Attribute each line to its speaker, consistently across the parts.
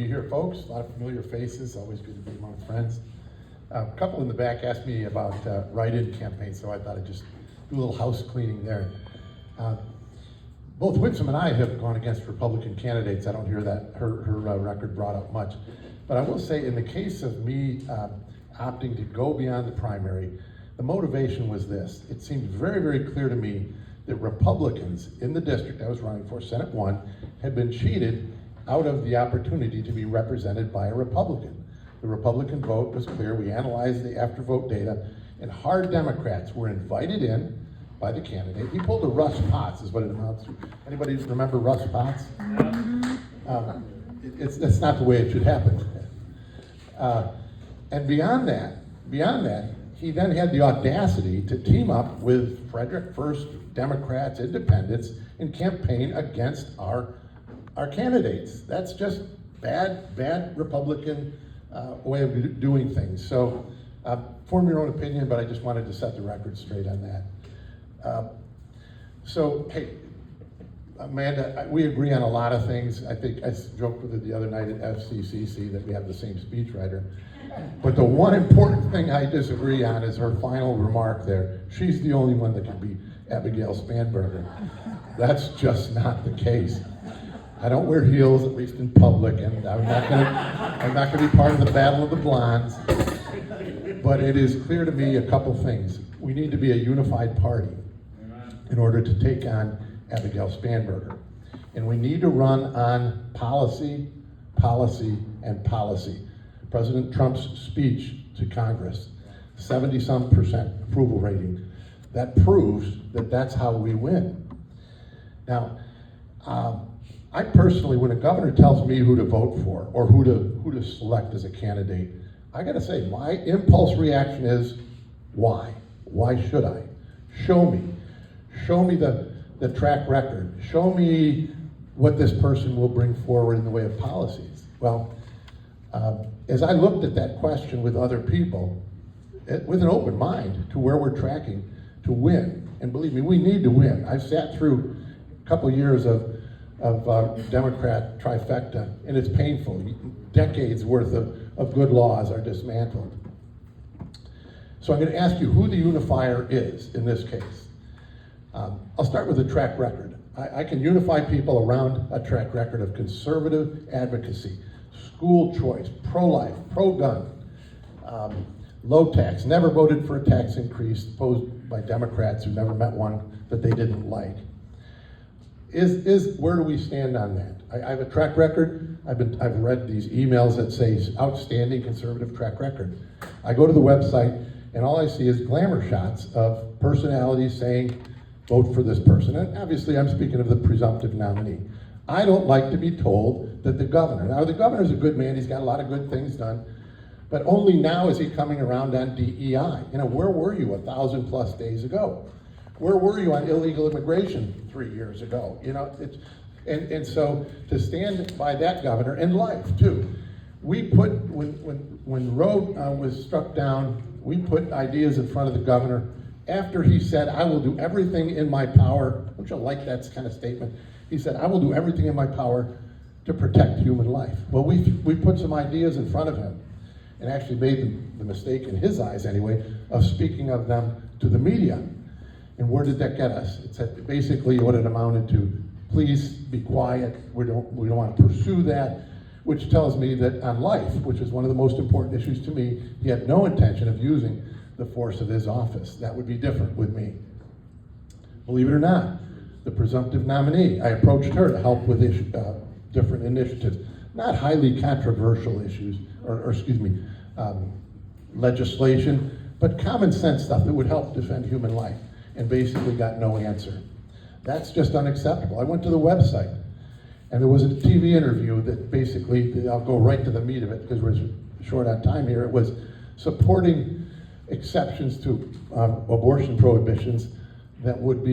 Speaker 1: You hear folks, a lot of familiar faces, always good to be among friends. A couple in the back asked me about write-in campaigns, so I thought I'd just do a little house cleaning there. Both Whitsom and I have gone against Republican candidates. I don't hear that her record brought up much. But I will say, in the case of me opting to go beyond the primary, the motivation was this. It seemed very, very clear to me that Republicans in the district I was running for, Senate 1, had been cheated out of the opportunity to be represented by a Republican. The Republican vote was clear. We analyzed the after-vote data, and hard Democrats were invited in by the candidate. He pulled a Russ Potts, is what it amounts to. Anybody remember Russ Potts? It's not the way it should happen. And beyond that, he then had the audacity to team up with Frederick First, Democrats, Independents, and campaign against our candidates. That's just bad Republican way of doing things. So form your own opinion, but I just wanted to set the record straight on that. So, hey, Amanda, we agree on a lot of things. I think I joked with her the other night at FCCC that we have the same speechwriter. But the one important thing I disagree on is her final remark there. She's the only one that can beat Abigail Spanberger. That's just not the case. I don't wear heels, at least in public, and I'm not gonna be part of the battle of the blondes. But it is clear to me a couple things. We need to be a unified party in order to take on Abigail Spanberger. And we need to run on policy, policy, and policy. President Trump's speech to Congress, 70-some% approval rating, that proves that that's how we win. Now, I personally, when a governor tells me who to vote for or who to select as a candidate, I gotta say, my impulse reaction is, why? Why should I? Show me. Show me the track record. Show me what this person will bring forward in the way of policies. Well, as I looked at that question with other people, with an open mind to where we're tracking to win, and believe me, we need to win. I've sat through a couple years of Democrat trifecta, and it's painful. Decades worth of good laws are dismantled. So I'm going to ask you who the unifier is in this case. I'll start with a track record. I can unify people around a track record of conservative advocacy, school choice, pro-life, pro-gun, low tax, never voted for a tax increase proposed by Democrats who never met one that they didn't like. Where do we stand on that? I have a track record. I've read these emails that say outstanding conservative track record. I go to the website and all I see is glamour shots of personalities saying, vote for this person. And obviously I'm speaking of the presumptive nominee. I don't like to be told that the governor, now the governor's a good man, he's got a lot of good things done, but only now is he coming around on DEI. You know, where were you 1,000+ days ago? Where were you on illegal immigration 3 years ago? You know, and so to stand by that governor, and life too, we put, when Roe was struck down, we put ideas in front of the governor after he said, I will do everything in my power. Don't you like that kind of statement? He said, I will do everything in my power to protect human life. Well, we put some ideas in front of him and actually made the mistake, in his eyes anyway, of speaking of them to the media. And where did that get us? It's basically what it amounted to, please be quiet, we don't want to pursue that, which tells me that on life, which is one of the most important issues to me, he had no intention of using the force of his office. That would be different with me. Believe it or not, the presumptive nominee, I approached her to help with different initiatives, not highly controversial issues, or legislation, but common sense stuff that would help defend human life, and basically got no answer. That's just unacceptable. I went to the website, and there was a TV interview that basically, I'll go right to the meat of it because we're short on time here, it was supporting exceptions to abortion prohibitions that would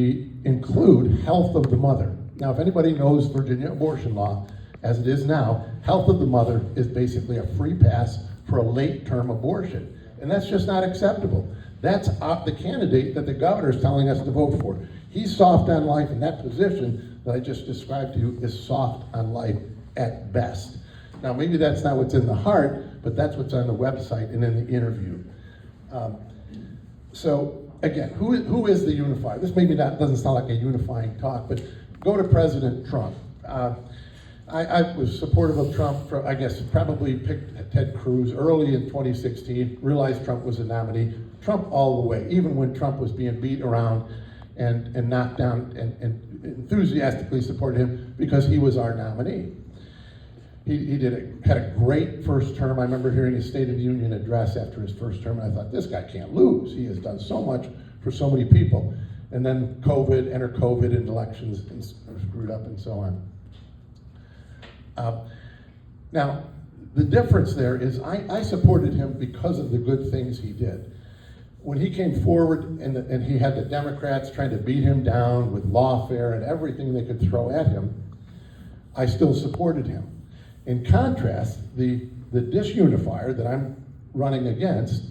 Speaker 1: include health of the mother. Now, if anybody knows Virginia abortion law, as it is now, health of the mother is basically a free pass for a late-term abortion. And that's just not acceptable. That's the candidate that the governor is telling us to vote for. He's soft on life, and that position that I just described to you is soft on life at best. Now, maybe that's not what's in the heart, but that's what's on the website and in the interview. So again, who is the unifier? This maybe doesn't sound like a unifying talk, but go to President Trump. I was supportive of Trump for, I guess, probably picked Ted Cruz early in 2016, realized Trump was a nominee. Trump all the way, even when Trump was being beat around and knocked down, and enthusiastically supported him because he was our nominee. He had a great first term. I remember hearing his State of the Union address after his first term, and I thought, this guy can't lose. He has done so much for so many people. And then enter COVID, and elections and screwed up and so on. Now, the difference there is I supported him because of the good things he did. When he came forward and he had the Democrats trying to beat him down with lawfare and everything they could throw at him, I still supported him. In contrast, the disunifier that I'm running against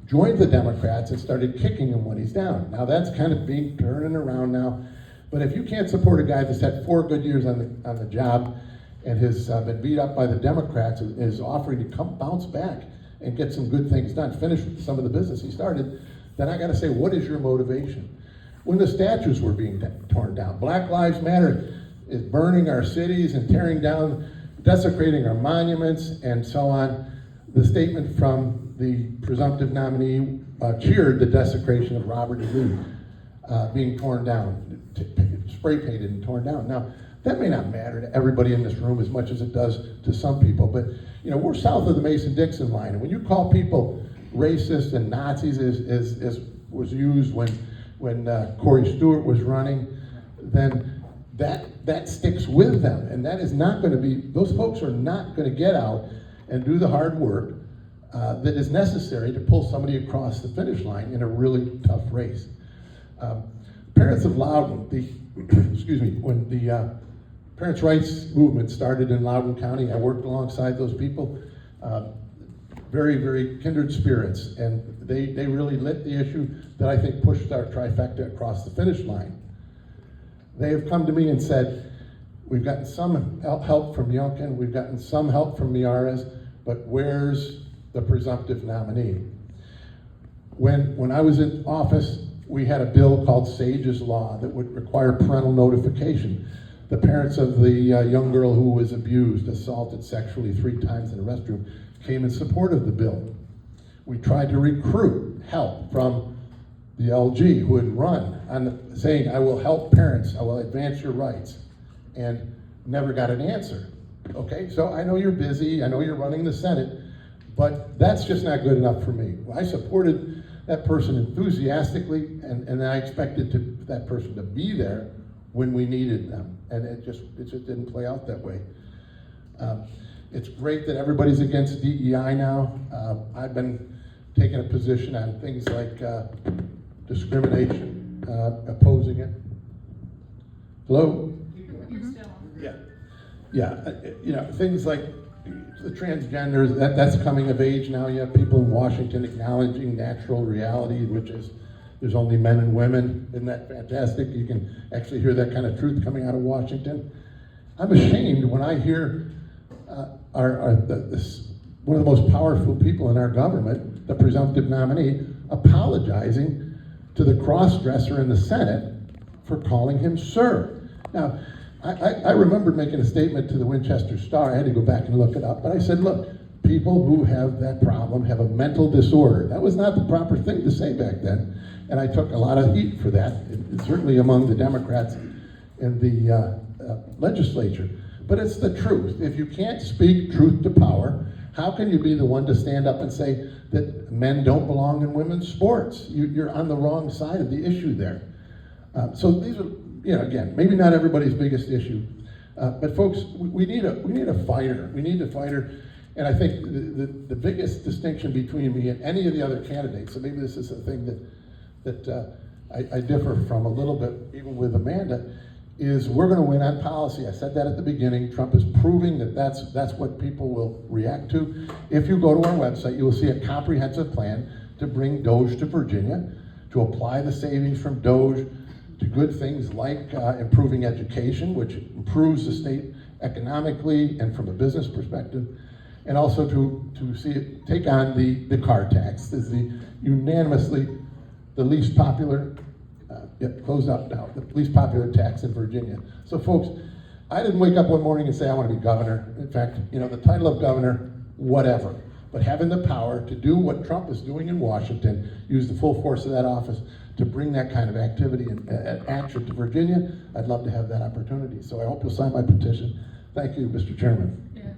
Speaker 1: joined the Democrats and started kicking him when he's down. Now that's kind of turning around now, but if you can't support a guy that's had 4 good years on the job and has been beat up by the Democrats and is offering to bounce back and get some good things done, finish some of the business he started, then I gotta say, what is your motivation? When the statues were being torn down, Black Lives Matter is burning our cities and tearing down, desecrating our monuments and so on. The statement from the presumptive nominee cheered the desecration of Robert E. Lee being torn down, spray painted and torn down. Now, that may not matter to everybody in this room as much as it does to some people, but we're south of the Mason-Dixon line, and when you call people racist and Nazis, as was used when Corey Stewart was running, then that sticks with them, and that is not going to be, those folks are not going to get out and do the hard work that is necessary to pull somebody across the finish line in a really tough race. Parents of Loudoun, when the parents' rights movement started in Loudoun County, I worked alongside those people. Very, very kindred spirits, and they really lit the issue that I think pushed our trifecta across the finish line. They have come to me and said, we've gotten some help from Youngkin, we've gotten some help from Miyares, but where's the presumptive nominee? When I was in office, we had a bill called Sage's Law that would require parental notification. The parents of the young girl who was abused, assaulted sexually 3 times in a restroom, came in support of the bill. We tried to recruit help from the LG who had run on saying, I will help parents, I will advance your rights, and never got an answer. Okay, so I know you're busy, I know you're running the Senate, but that's just not good enough for me. I supported that person enthusiastically, and I expected that person to be there when we needed them, and it just didn't play out that way. It's great that everybody's against DEI now. I've been taking a position on things like discrimination, opposing it. Hello? Yeah, things like the transgenders, that's coming of age now. You have people in Washington acknowledging natural reality, which is there's only men and women. Isn't that fantastic? You can actually hear that kind of truth coming out of Washington. I'm ashamed when I hear one of the most powerful people in our government, the presumptive nominee, apologizing to the cross-dresser in the Senate for calling him sir. Now, I remember making a statement to the Winchester Star. I had to go back and look it up, but I said, look, people who have that problem have a mental disorder. That was not the proper thing to say back then, and I took a lot of heat for that, certainly among the Democrats in the legislature. But it's the truth. If you can't speak truth to power, how can you be the one to stand up and say that men don't belong in women's sports? You're on the wrong side of the issue there. So these are, again, maybe not everybody's biggest issue, but folks, we need a fighter. We need a fighter, and I think the biggest distinction between me and any of the other candidates, so maybe this is a thing that I differ from a little bit, even with Amanda, is we're going to win on policy. I said that at the beginning. Trump is proving that that's what people will react to. If you go to our website, you will see a comprehensive plan to bring DOGE to Virginia, to apply the savings from DOGE to good things like improving education, which improves the state economically and from a business perspective, and also to see it take on the car tax. This is unanimously the least popular, closed up now, the least popular tax in Virginia. So folks, I didn't wake up one morning and say I want to be governor. In fact, the title of governor, whatever. But having the power to do what Trump is doing in Washington, use the full force of that office to bring that kind of activity and action to Virginia, I'd love to have that opportunity. So I hope you'll sign my petition. Thank you, Mr. Chairman.
Speaker 2: Yeah.